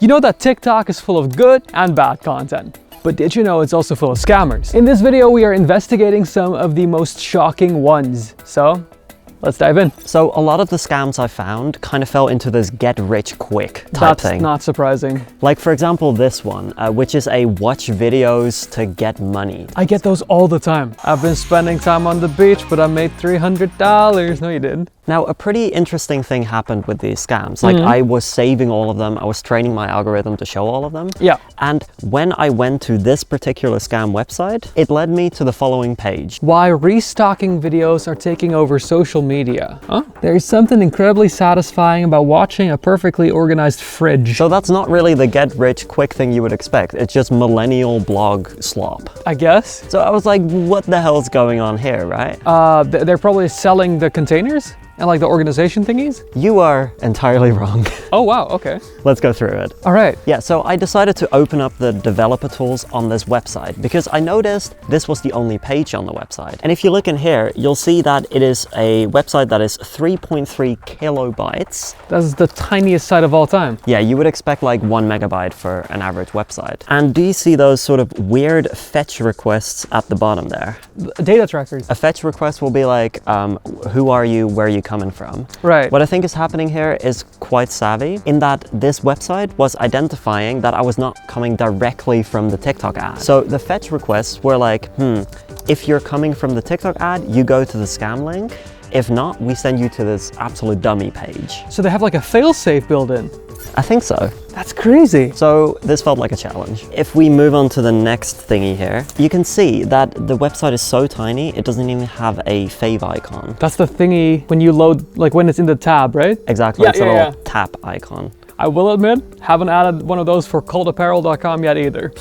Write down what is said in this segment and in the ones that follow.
You know that TikTok is full of good and bad content. But did you know it's also full of scammers? In this video, we are investigating some of the most shocking ones. So, let's dive in. So a lot of the scams I found kind of fell into this get rich quick type thing. That's not surprising. Like for example, this one, which is a watch videos to get money. I get those all the time. I've been spending time on the beach, but I made $300. No, you didn't. Now, a pretty interesting thing happened with these scams. Like I was saving all of them. I was training my algorithm to show all of them. Yeah. And when I went to this particular scam website, it led me to the following page. Why restocking videos are taking over social media. Huh? There's something incredibly satisfying about watching a perfectly organized fridge. So that's not really the get rich quick thing you would expect. It's just millennial blog slop. I guess. So I was like, what the hell's going on here, right? They're probably selling the containers and like the organization thingies? You are entirely wrong. Oh wow, okay. Let's go through it. All right. Yeah, so I decided to open up the developer tools on this website because I noticed this was the only page on the website. And if you look in here, you'll see that it is a website that is 3.3 kilobytes. That's the tiniest site of all time. Yeah, you would expect like 1 megabyte for an average website. And do you see those sort of weird fetch requests at the bottom there? Data trackers. A fetch request will be like, who are you, where are you coming from? Right. What I think is happening here is quite savvy in that this website was identifying that I was not coming directly from the TikTok ad. So the fetch requests were like, if you're coming from the TikTok ad, you go to the scam link. If not, we send you to this absolute dummy page. So they have like a fail-safe built in. I think so. That's crazy. So this felt like a challenge. If we move on to the next thingy here, you can see that the website is so tiny, it doesn't even have a fave icon. That's the thingy when you load, like when it's in the tab, right? Exactly, it's a little tap icon. I will admit, haven't added one of those for coldapparel.com yet either.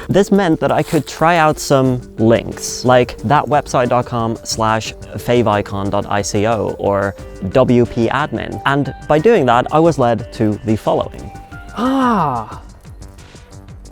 This meant that I could try out some links, like thatwebsite.com/faveicon.ico or wp-admin. And by doing that, I was led to the following. A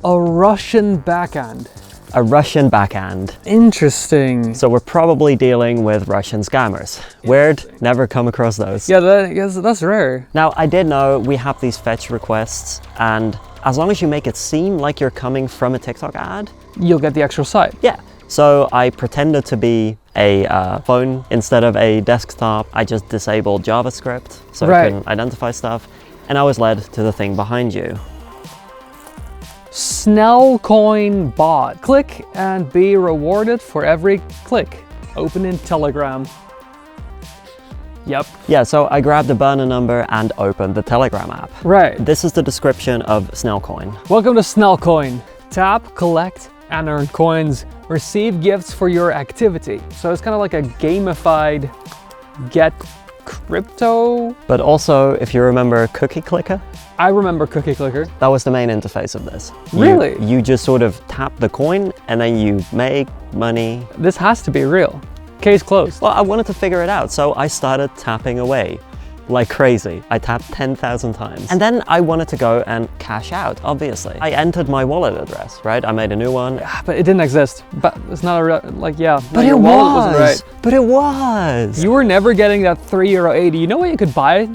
Russian backhand. A Russian backhand. Interesting. So we're probably dealing with Russian scammers. Weird, never come across those. Yeah, that's rare. Now, I did know we have these fetch requests, and as long as you make it seem like you're coming from a TikTok ad, you'll get the extra site. Yeah. So I pretended to be a phone instead of a desktop. I just disabled JavaScript so I couldn't identify stuff, and I was led to the thing behind you. Snellcoin bot. Click and be rewarded for every click. Open in Telegram. Yep. Yeah, so I grabbed the burner number and opened the Telegram app. Right. This is the description of Snellcoin. Welcome to Snellcoin. Tap, collect, and earn coins. Receive gifts for your activity. So it's kind of like a gamified get crypto. But also, if you remember Cookie Clicker? I remember Cookie Clicker. That was the main interface of this. Really? You just sort of tap the coin and then you make money. This has to be real. Case closed. Well, I wanted to figure it out, so I started tapping away like crazy. I tapped 10,000 times. And then I wanted to go and cash out, obviously. I entered my wallet address, right? I made a new one. But it didn't exist. But it's not a real, like, yeah. But your it wallet wasn't right. But it was. You were never getting that €3.80. You know what you could buy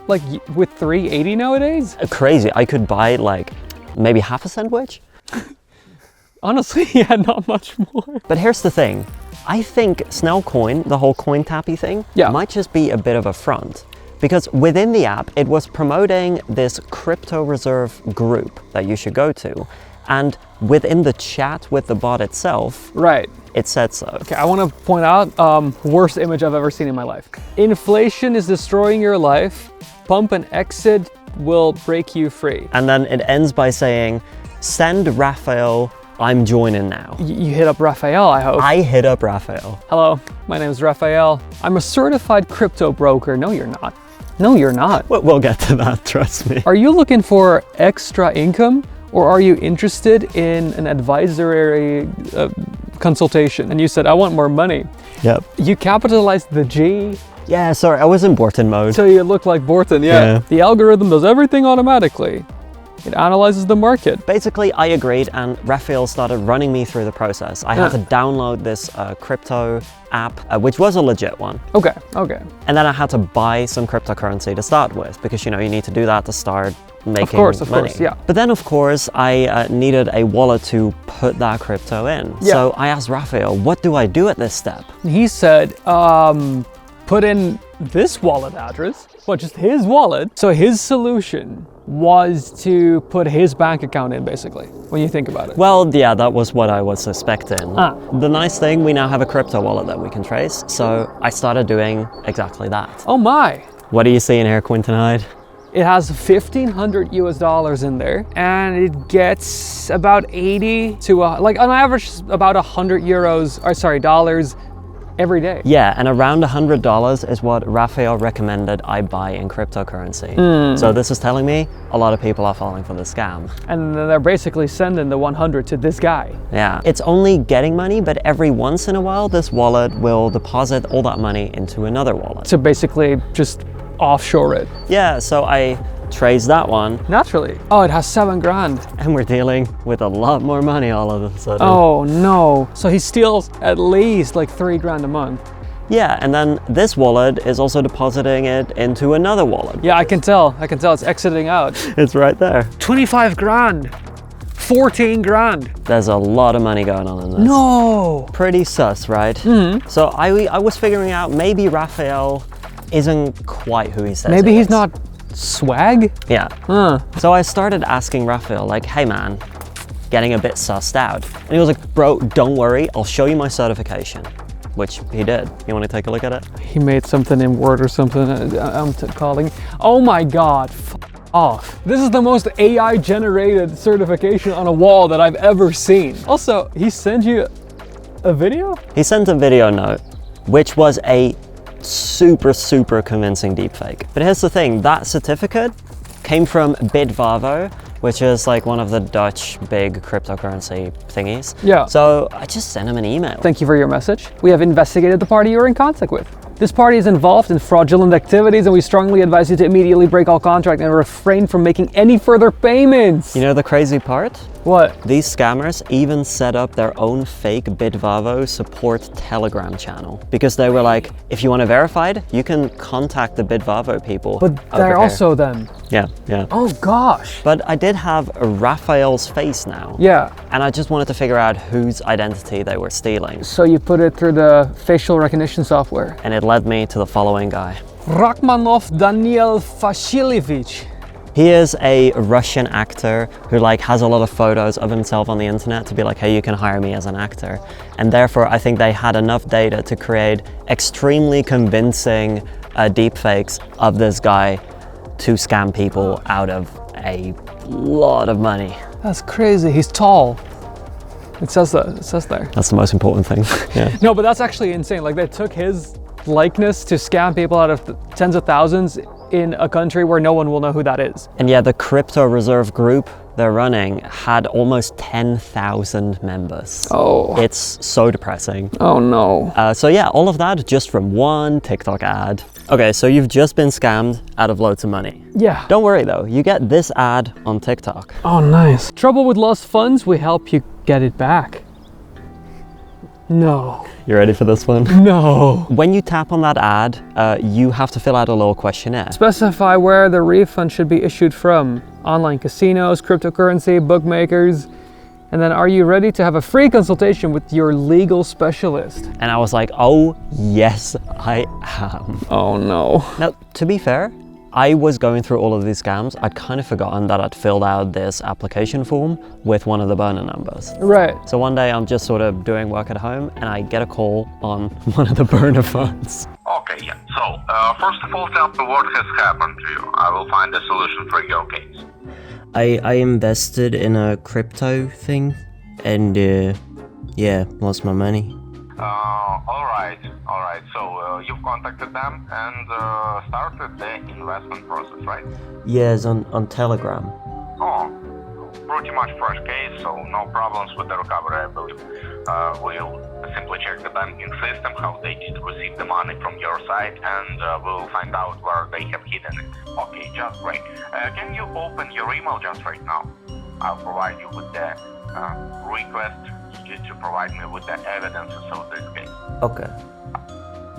like with $3.80 nowadays? Crazy. I could buy like maybe half a sandwich. Honestly, yeah, not much more. But here's the thing. I think Snellcoin, the whole coin tappy thing, might just be a bit of a front. Because within the app, it was promoting this crypto reserve group that you should go to. And within the chat with the bot itself, it said so. Okay, I want to point out, worst image I've ever seen in my life. Inflation is destroying your life. Pump and exit will break you free. And then it ends by saying, send Raphael, I'm joining now. You hit up Raphael, I hope. I hit up Raphael. Hello, my name is Raphael. I'm a certified crypto broker. No, you're not. No, you're not. We'll get to that, trust me. Are you looking for extra income, or are you interested in an advisory consultation? And you said, I want more money. Yep. You capitalized the G. Yeah, sorry, I was in Borton mode. So you look like Borton, yeah. The algorithm does everything automatically. It analyzes the market. Basically, I agreed, and Raphael started running me through the process. I had to download this crypto app, which was a legit one. Okay. And then I had to buy some cryptocurrency to start with, because, you know, you need to do that to start making money. Of course, yeah. But then, of course, I needed a wallet to put that crypto in. Yeah. So I asked Raphael, what do I do at this step? He said, put in this wallet address. Well, just his wallet. So his solution was to put his bank account in, basically, when you think about it. Well, yeah, that was what I was suspecting. The nice thing, we now have a crypto wallet that we can trace, so I started doing exactly that. Oh my! What are you seeing here, Quinten Hyde? It has $1,500 US in there, and it gets about 80 to, like on average, about 100 dollars every day. Yeah, and around $100 is what Raphael recommended I buy in cryptocurrency. So this is telling me a lot of people are falling for the scam. And then they're basically sending the 100 to this guy. Yeah, it's only getting money, but every once in a while, this wallet will deposit all that money into another wallet. So basically just offshore it. Yeah, so I traced that one. Naturally. Oh, it has 7 grand. And we're dealing with a lot more money all of a sudden. Oh no. So he steals at least like 3 grand a month. Yeah, and then this wallet is also depositing it into another wallet. Yeah, I can tell. It's exiting out. It's right there. 25 grand. 14 grand. There's a lot of money going on in this. No. Pretty sus, right? So I was figuring out maybe Raphael isn't quite who he says Maybe he he's is. not swag? Yeah. So I started asking Raphael, like, hey man, getting a bit sussed out. And he was like, bro, don't worry, I'll show you my certification. Which he did. You want to take a look at it? He made something in Word or something. I'm calling. Oh my God. Off. This is the most AI generated certification on a wall that I've ever seen. Also, he sent you a video? He sent a video note, which was a super convincing deepfake. But here's the thing, that certificate came from Bitvavo, which is like one of the Dutch big cryptocurrency thingies. Yeah. So I just sent him an email. Thank you for your message. We have investigated the party you're in contact with. This party is involved in fraudulent activities, and we strongly advise you to immediately break all contract and refrain from making any further payments. You know the crazy part? What? These scammers even set up their own fake Bitvavo support Telegram channel, because they were like, if you want to verify it, you can contact the Bitvavo people. But they're also them. Yeah. Oh gosh. But I did have Raphael's face now. Yeah. And I just wanted to figure out whose identity they were stealing. So you put it through the facial recognition software. And it led me to the following guy. Rachmanov Daniel Vashilievich. He is a Russian actor who has a lot of photos of himself on the internet to be like, hey, you can hire me as an actor. And therefore, I think they had enough data to create extremely convincing deepfakes of this guy to scam people out of a lot of money. That's crazy. He's tall. It says that. It says there. That's the most important thing. Yeah. No, but that's actually insane. Like, they took his likeness to scam people out of tens of thousands in a country where no one will know who that is. And yeah, the crypto reserve group they're running had almost 10,000 members. Oh. It's so depressing. Oh no. So yeah, all of that just from one TikTok ad. Okay, so you've just been scammed out of loads of money. Yeah. Don't worry though, you get this ad on TikTok. Oh, nice. Trouble with lost funds? We help you get it back. No. You ready for this one? No. When you tap on that ad, you have to fill out a little questionnaire. Specify where the refund should be issued from. Online casinos, cryptocurrency, bookmakers. And then, are you ready to have a free consultation with your legal specialist? And I was like, oh, yes, I am. Oh no. Now, to be fair, I was going through all of these scams. I'd kind of forgotten that I'd filled out this application form with one of the burner numbers. Right. So one day I'm just sort of doing work at home and I get a call on one of the burner phones. Okay, yeah. So, first of all, tell me what has happened to you. I will find a solution for your case. I invested in a crypto thing and yeah, lost my money. Alright. So, you've contacted them and started the investment process, right? Yes, on Telegram. Oh, pretty much fresh case, so no problems with the recovery, I believe. We'll simply check the banking system, how they did receive the money from your side, and we'll find out where they have hidden it. Okay, just great. Can you open your email just right now? I'll provide you with the request to provide me with the evidences of this case. Okay.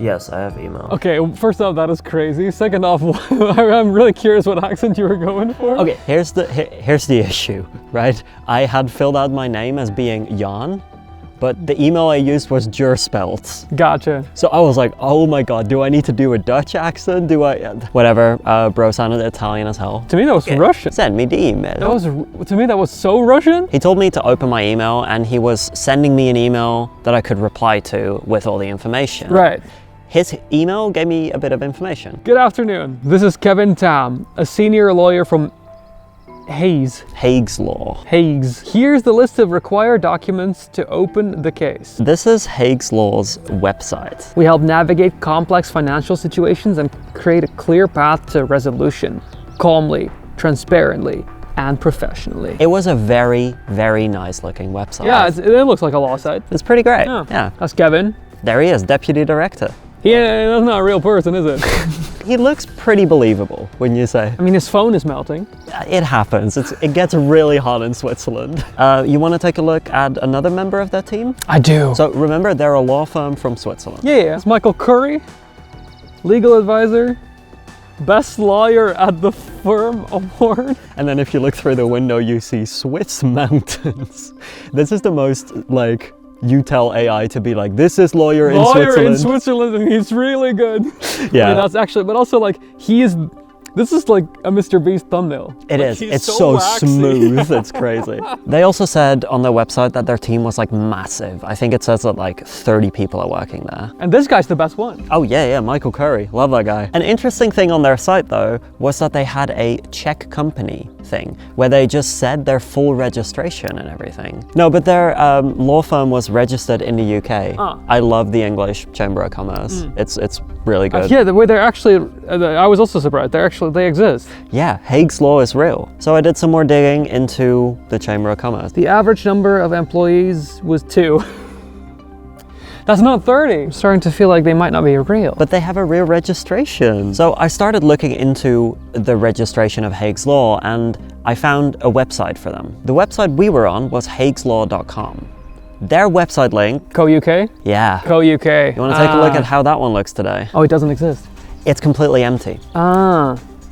Yes, I have email. Okay, first off, that is crazy. Second off, I'm really curious what accent you were going for. Okay, here's the issue, right? I had filled out my name as being Jan, but the email I used was Jurspelt. Gotcha. So I was like, oh my god, do I need to do a Dutch accent? Whatever, bro sounded Italian as hell. To me, that was Russian. Send me the email. To me, that was so Russian. He told me to open my email and he was sending me an email that I could reply to with all the information. Right. His email gave me a bit of information. Good afternoon. This is Quinten, a senior lawyer from Hague's Law. Hague's. Here's the list of required documents to open the case. This is Hague's Law's website. We help navigate complex financial situations and create a clear path to resolution, calmly, transparently, and professionally. It was a very, very nice looking website. Yeah, it looks like a law site. It's pretty great. Yeah. That's Kevin. There he is, deputy director. Yeah, that's not a real person, is it? He looks pretty believable, wouldn't you say? I mean, his phone is melting. It happens. It gets really hot in Switzerland. You want to take a look at another member of their team? I do. So remember, they're a law firm from Switzerland. Yeah. It's Michael Curry, legal advisor, best lawyer at the firm award. And then if you look through the window, you see Swiss mountains. This is the most, like, you tell AI to be like, this is lawyer in Switzerland, and he's really good. Yeah. That's actually, but also like, this is like a Mr. Beast thumbnail. It like, is. It's so smooth. It's crazy. They also said on their website that their team was like massive. I think it says that like 30 people are working there. And this guy's the best one. Oh yeah, Michael Curry. Love that guy. An interesting thing on their site though was that they had a Czech company thing where they just said their full registration and everything. No, but their law firm was registered in the UK. I love the English Chamber of Commerce. It's really good. Yeah, the way they're actually, I was also surprised. They exist. Yeah, Hague's Law is real. So I did some more digging into the Chamber of Commerce. The average number of employees was 2. That's not 30. I'm starting to feel like they might not be real. But they have a real registration. So I started looking into the registration of Hague's Law and I found a website for them. The website we were on was hagueslaw.com. Their website link... Co-UK? Yeah. Co-UK. You want to take a look at how that one looks today? Oh, it doesn't exist. It's completely empty.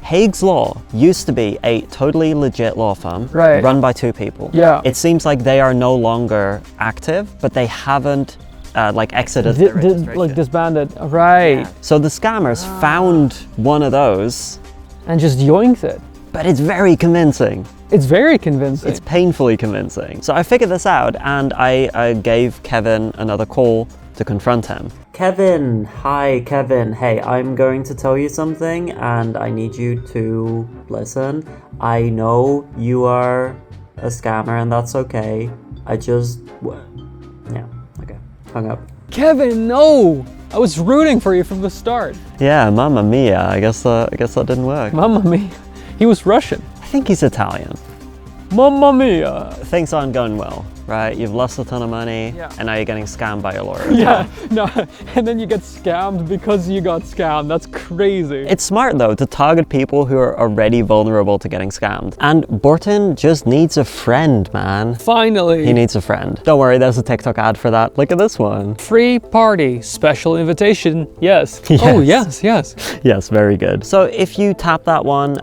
Hague's Law used to be a totally legit law firm run by 2 people. Yeah. It seems like they are no longer active, but they haven't like exited their registration. Like disbanded, right. Yeah. So the scammers found one of those. And just yoinked it. But it's very convincing. It's very convincing. It's painfully convincing. So I figured this out and I gave Kevin another call to confront him. Kevin, hi Kevin. Hey, I'm going to tell you something and I need you to listen. I know you are a scammer and that's okay. Yeah, okay, hung up. Kevin, no! I was rooting for you from the start. Yeah, mamma mia. I guess that didn't work. Mamma mia. He was Russian. I think he's Italian. Mamma mia. Things aren't going well, right? You've lost a ton of money and now you're getting scammed by your lawyer. Yeah, no, and then you get scammed because you got scammed. That's crazy. It's smart though to target people who are already vulnerable to getting scammed. And Borton just needs a friend, man. Finally. He needs a friend. Don't worry, there's a TikTok ad for that. Look at this one. Free party, special invitation. Yes. Yes. Oh, yes. Yes, very good. So if you tap that one,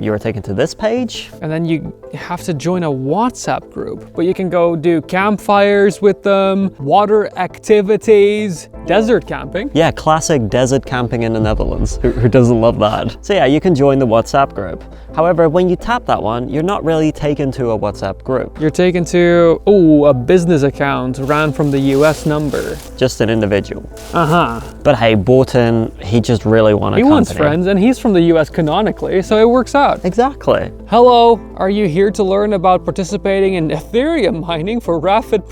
you are taken to this page. And then you have to join a WhatsApp group, but you can go do campfires with them, water activities, desert camping. Yeah, classic desert camping in the Netherlands. Who doesn't love that? So yeah, you can join the WhatsApp group. However, when you tap that one, you're not really taken to a WhatsApp group. You're taken to, a business account ran from the US number. Just an individual. Uh-huh. But hey, Borton, he just really wanted company. He wants friends, and he's from the US canonically, so it works out. Exactly. Hello, are you here to learn about participating in Ethereum mining for rapid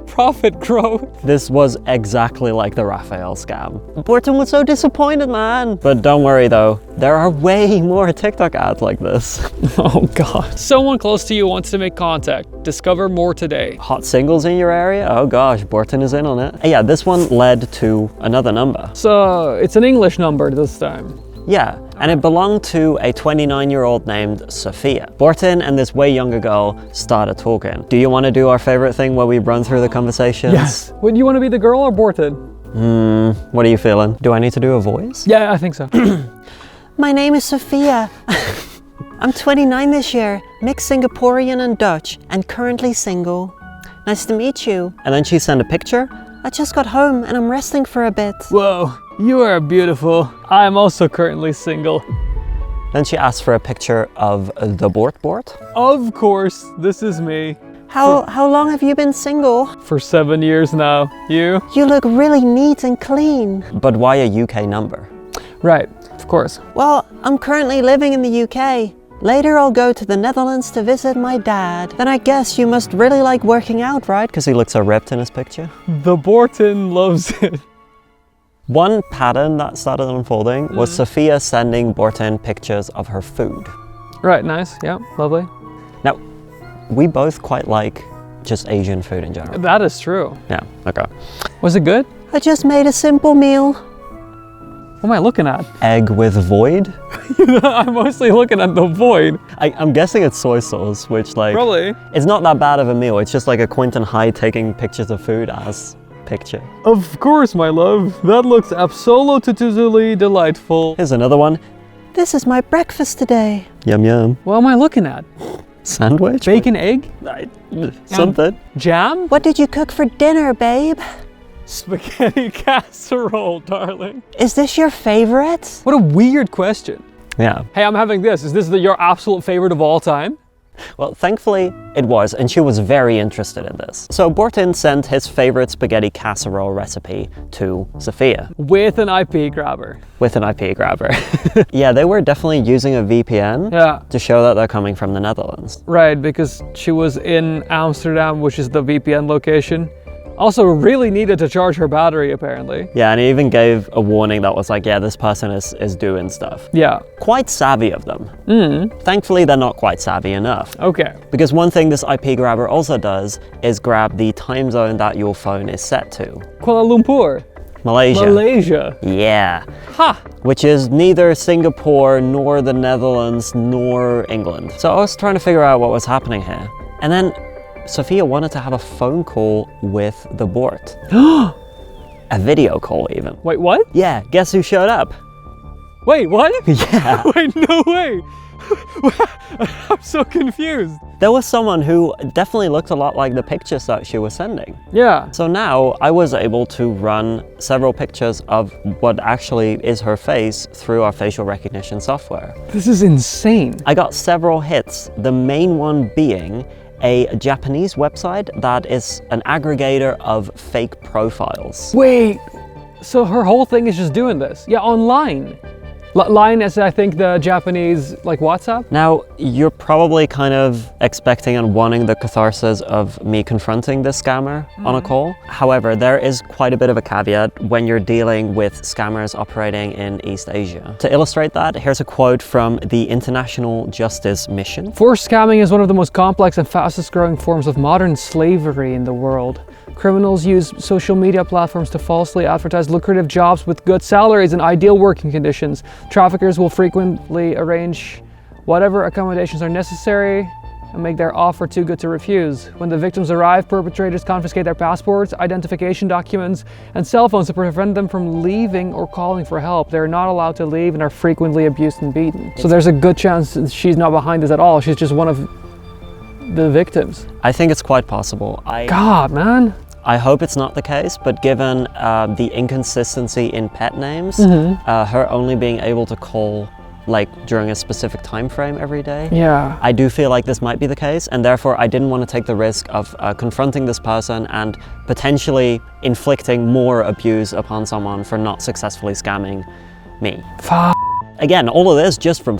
profit growth? This was exactly like like the Raphael scam. Borten was so disappointed, man. But don't worry though, there are way more TikTok ads like this. Oh God. Someone close to you wants to make contact. Discover more today. Hot singles in your area? Oh gosh, Borten is in on it. Yeah, this one led to another number. So it's an English number this time. Yeah, and it belonged to a 29-year-old named Sophia. Borten and this way younger girl started talking. Do you want to do our favorite thing where we run through the conversations? Yes. Would you want to be the girl or Borten? What are you feeling? Do I need to do a voice? Yeah, I think so. My name is Sophia. I'm 29 this year, mixed Singaporean and Dutch, and currently single. Nice to meet you. And then she sent a picture. I just got home and I'm resting for a bit. Whoa, you are beautiful. I'm also currently single. Then she asked for a picture of the Bort. Of course, this is me. How long have you been single? For 7 years now. You? You look really neat and clean. But why a UK number? Right, of course. Well, I'm currently living in the UK. Later I'll go to the Netherlands to visit my dad. Then I guess you must really like working out, right? Because he looks so ripped in his picture. The Borten loves it. One pattern that started unfolding was Sophia sending Borten pictures of her food. Right, nice, yeah, lovely. Now, we both quite like just Asian food in general. That is true. Yeah, okay. Was it good? I just made a simple meal. What am I looking at? Egg with void? I'm mostly looking at the void. I'm guessing it's soy sauce, which like... Probably. It's not that bad of a meal. It's just like a Quinten Hyde taking pictures of food as picture. Of course, my love. That looks absolutely delightful. Here's another one. This is my breakfast today. Yum yum. What am I looking at? Sandwich? Bacon, egg? Something. Jam? What did you cook for dinner, babe? Spaghetti casserole, darling. Is this your favorite? What a weird question. Yeah. Hey, I'm having this. Is this your absolute favorite of all time? Well, thankfully it was, and she was very interested in this. So Borten sent his favorite spaghetti casserole recipe to Sophia. With an IP grabber. With an IP grabber. Yeah, they were definitely using a VPN to show that they're coming from the Netherlands. Right, because she was in Amsterdam, which is the VPN location. Also really needed to charge her battery, apparently. Yeah, and he even gave a warning that was like, yeah, this person is doing stuff. Yeah. Quite savvy of them. Thankfully, they're not quite savvy enough. Okay. Because one thing this IP grabber also does is grab the time zone that your phone is set to. Kuala Lumpur. Malaysia. Malaysia. Yeah. Ha! Which is neither Singapore, nor the Netherlands, nor England. So I was trying to figure out what was happening here. And then Sophia wanted to have a phone call with the Bort. A video call even. Wait, what? Yeah, guess who showed up? Wait, what? Yeah. Wait, no way. I'm so confused. There was someone who definitely looked a lot like the pictures that she was sending. Yeah. So now I was able to run several pictures of what actually is her face through our facial recognition software. This is insane. I got several hits, the main one being a Japanese website that is an aggregator of fake profiles. Wait, so her whole thing is just doing this? Yeah, online. Line is, I think, the Japanese, like, WhatsApp? Now, you're probably kind of expecting and wanting the catharsis of me confronting this scammer on a call. However, there is quite a bit of a caveat when you're dealing with scammers operating in East Asia. To illustrate that, here's a quote from the International Justice Mission. Forced scamming is one of the most complex and fastest growing forms of modern slavery in the world. Criminals use social media platforms to falsely advertise lucrative jobs with good salaries and ideal working conditions. Traffickers will frequently arrange whatever accommodations are necessary and make their offer too good to refuse. When the victims arrive, perpetrators confiscate their passports, identification documents, and cell phones to prevent them from leaving or calling for help. They are not allowed to leave and are frequently abused and beaten. So there's a good chance that she's not behind this at all. She's just one of the victims. I think it's quite possible. God, man. I hope it's not the case, but given the inconsistency in pet names, her only being able to call like during a specific time frame every day, I do feel like this might be the case, and therefore I didn't want to take the risk of confronting this person and potentially inflicting more abuse upon someone for not successfully scamming me. Fuck. Again, all of this just from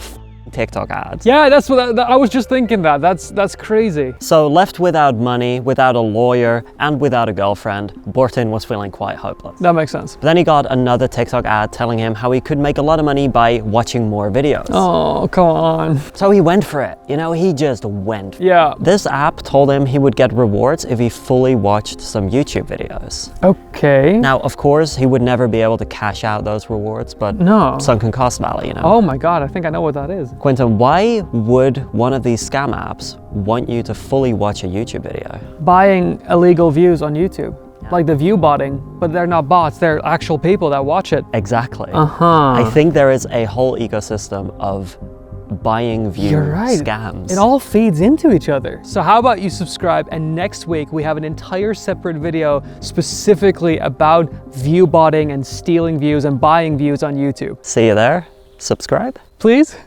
TikTok ads. Yeah, that's what I was just thinking that. That's crazy. So left without money, without a lawyer, and without a girlfriend, Quinten was feeling quite hopeless. That makes sense. But then he got another TikTok ad telling him how he could make a lot of money by watching more videos. Oh, come on. So he went for it. You know, he just went for it. Yeah. This app told him he would get rewards if he fully watched some YouTube videos. Okay. Now, of course, he would never be able to cash out those rewards, but No. sunken cost valley, you know? Oh my God, I think I know what that is. Quinten, why would one of these scam apps want you to fully watch a YouTube video? Buying illegal views on YouTube. Like the view botting, but they're not bots, they're actual people that watch it. Exactly. Uh-huh. I think there is a whole ecosystem of buying view You're right. scams. It all feeds into each other. So how about you subscribe, and next week we have an entire separate video specifically about view botting and stealing views and buying views on YouTube. See you there. Subscribe. Please?